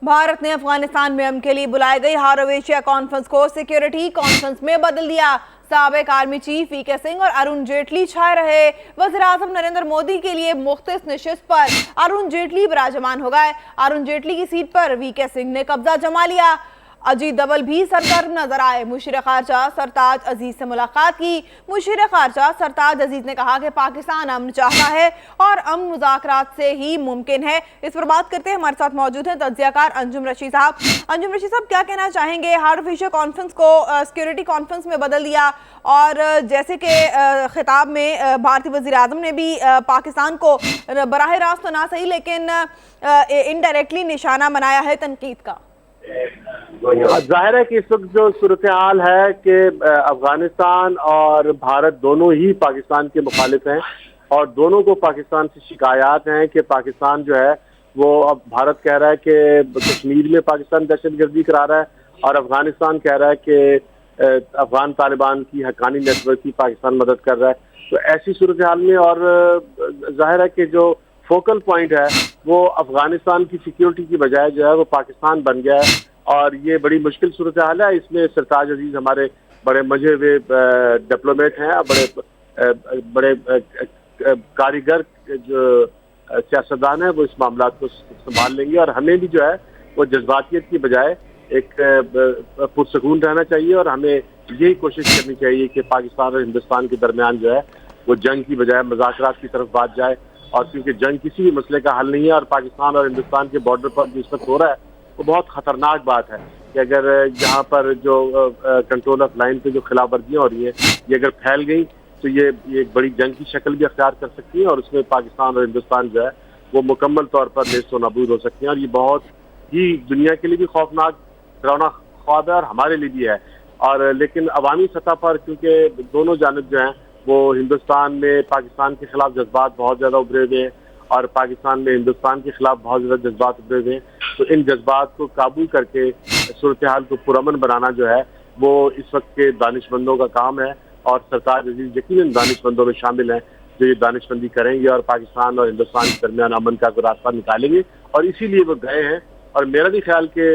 भारत ने अफगानिस्तान में अमन के लिए बुलाई गई हारो एशिया कॉन्फ्रेंस को सिक्योरिटी कॉन्फ्रेंस में बदल दिया। साबिक आर्मी चीफ वीके सिंह और अरुण जेटली छाए रहे। वज़ीर-ए-आज़म नरेंद्र मोदी के लिए मुख्तस नशिस्त पर अरुण जेटली विराजमान हो गए। अरुण जेटली की सीट पर वीके सिंह ने कब्जा जमा लिया। अजीत डोवाल भी सरगर्म नजर आए। मुशीर खारजा सरताज अजीज से मुलाकात की। मुशीर खारजा सरताज अजीज ने कहा कि पाकिस्तान अमन चाहता है और अमन मुज़ाकरात से ही मुमकिन है। इस पर बात करते हैं, हमारे साथ मौजूद हैं तज्ज़ियाकार अंजुम रशीद साहब। अंजुम रशीद साहब, क्या कहना चाहेंगे? हार्ड ऑफ एशिया कॉन्फ्रेंस को सिक्योरिटी कॉन्फ्रेंस में बदल दिया और जैसे कि खिताब में भारतीय वज़ीर-ए-आज़म ने भी पाकिस्तान को बराह रास्त तो ना सही लेकिन इनडायरेक्टली निशाना बनाया है तनकीद का। जाहिर है कि इस वक्त जो सूरत हाल है कि अफगानिस्तान और भारत दोनों ही पाकिस्तान के मुखालिफ हैं और दोनों को पाकिस्तान से शिकायत हैं कि पाकिस्तान जो है वो अब भारत कह रहा है कि कश्मीर में पाकिस्तान दहशतगर्दी करा रहा है और अफगानिस्तान कह रहा है कि अफगान तालिबान की हक्कानी नेटवर्क की पाकिस्तान मदद कर रहा है। तो ऐसी सूरत हाल में और जाहिर है कि जो फोकल पॉइंट है वो अफगानिस्तान की सिक्योरिटी की बजाय जो है वो पाकिस्तान बन गया है और ये बड़ी मुश्किल सूरत हाल है। इसमें सरताज अजीज हमारे बड़े मजे हुए डिप्लोमेट हैं, बड़े कारीगर जो सियासतदान है वो इस मामला को संभाल लेंगे और हमें भी जो है वो जज्बातियत की बजाय एक पुरसकून रहना चाहिए और हमें यही कोशिश करनी चाहिए कि पाकिस्तान और हिंदुस्तान के दरमियान जो है वो जंग की बजाय मुज़ाकरात की तरफ बात जाए। और क्योंकि जंग किसी भी मसले का हल नहीं है और पाकिस्तान और हिंदुस्तान के बॉर्डर पर जो इस वक्त हो रहा है वो बहुत ख़तरनाक बात है कि अगर यहाँ पर जो कंट्रोल ऑफ लाइन पे जो खिलाफ वर्जियाँ हो रही हैं ये अगर फैल गई तो ये एक बड़ी जंग की शक्ल भी अख्तियार कर सकती है और उसमें पाकिस्तान और हिंदुस्तान जो है वो मुकम्मल तौर पर नेस्तो नाबूद हो सकते हैं और ये बहुत ही दुनिया के लिए भी खौफनाक डरावना ख्वाब है और हमारे लिए भी है। और लेकिन अवामी सतह पर क्योंकि दोनों जानिब जो हैं वो हिंदुस्तान में पाकिस्तान के खिलाफ जज्बात बहुत ज़्यादा उभरे हुए हैं और पाकिस्तान में हिंदुस्तान के खिलाफ बहुत ज़्यादा जज्बात उभरे हुए हैं, तो इन जज्बात को काबू करके सूरत हाल को पुरअमन बनाना जो है वो इस वक्त के दानिशमंदों का काम है और सरताज अजीज यकीनन दानिशमंदों में शामिल हैं जो ये दानिशमंदी करेंगे और पाकिस्तान और हिंदुस्तान के दरमियान अमन का कोई रास्ता निकालेंगे और इसीलिए वो गए हैं। और मेरा भी ख्याल कि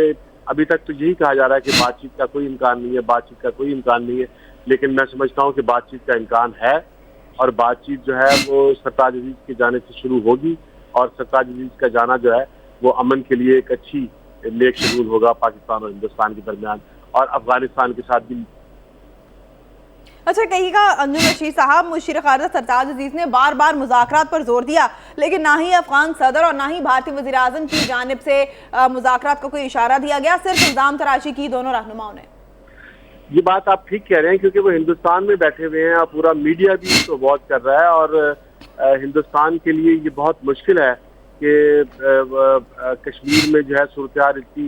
अभी तक तो यही कहा जा रहा है कि बातचीत का कोई इम्कान नहीं है, बातचीत का कोई इम्कान नहीं है, लेकिन मैं समझता हूँ कि बातचीत का इम्कान है और बातचीत जो है वो सरताज अजीज के जाने से शुरू होगी और सरताज अजीज का जाना जो है वो अमन के लिए एक अच्छी नेक शेड्यूल होगा पाकिस्तान और हिंदुस्तान के दरमियान और अफगानिस्तान के साथ भी। अच्छा, कहिएगा अंजुम रशीद साहब, मुशीर खारजा सरताज अजीज ने बार बार मुज़ाकरात पर जोर दिया लेकिन ना ही अफगान सदर और ना ही भारतीय वज़ीर-ए-आज़म की जानिब से मुज़ाकरात को कोई इशारा दिया गया, सिर्फ इल्ज़ाम तराशी की दोनों रहनुमाओं ने। ये बात आप ठीक कह रहे हैं क्योंकि वो हिंदुस्तान में बैठे हुए हैं और पूरा मीडिया भी इसको वॉच कर रहा है और हिंदुस्तान के लिए ये बहुत मुश्किल है कि कश्मीर में जो है सूरत हाल इतनी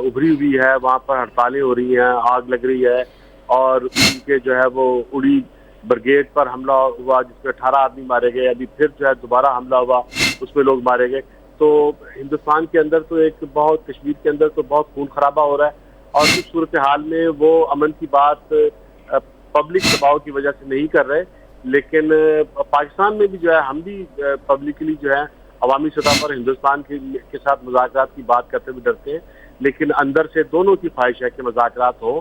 उभरी हुई है, वहाँ पर हड़तालें हो रही हैं, आग लग रही है और उनके जो है वो उड़ी ब्रिगेड पर हमला हुआ जिसमें 18 आदमी मारे गए, अभी फिर जो है दोबारा हमला हुआ उसमें लोग मारे गए। तो हिंदुस्तान के अंदर तो एक बहुत कश्मीर के अंदर तो बहुत खून खराबा हो रहा है और इस सूरत हाल में वो अमन की बात पब्लिक दबाव की वजह से नहीं कर रहे, लेकिन पाकिस्तान में भी जो है हम भी पब्लिकली जो है अवामी सतह पर हिंदुस्तान के साथ मुज़ाकरात की बात करते हुए डरते हैं, लेकिन अंदर से दोनों की ख्वाहिश है कि मुज़ाकरात हो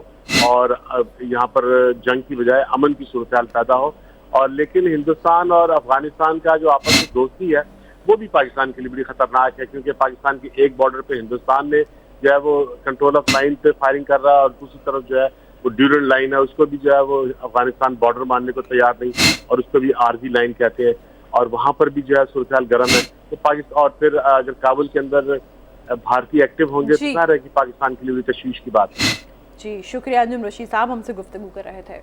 और यहाँ पर जंग की बजाय अमन की सूरत हाल पैदा हो। और लेकिन हिंदुस्तान और अफगानिस्तान का जो आपस में दोस्ती है वो भी पाकिस्तान के लिए बड़ी ख़तरनाक है क्योंकि पाकिस्तान के एक बॉर्डर पे हिंदुस्तान ने जो है वो कंट्रोल ऑफ लाइन पे फायरिंग कर रहा है और दूसरी तरफ जो है वो ड्यूरल लाइन है उसको भी जो है वो अफगानिस्तान बॉर्डर मानने को तैयार नहीं और उसको भी आरजी लाइन कहते हैं और वहाँ पर भी जो है सूरत हाल गर्म है। तो पाकिस्तान और फिर अगर काबुल के अंदर भारतीय एक्टिव होंगे तो है कि पाकिस्तान के लिए भी तशवीश की बात है। जी शुक्रिया अंजुम रशीद साहब, हमसे गुफ्तगू कर रहे थे।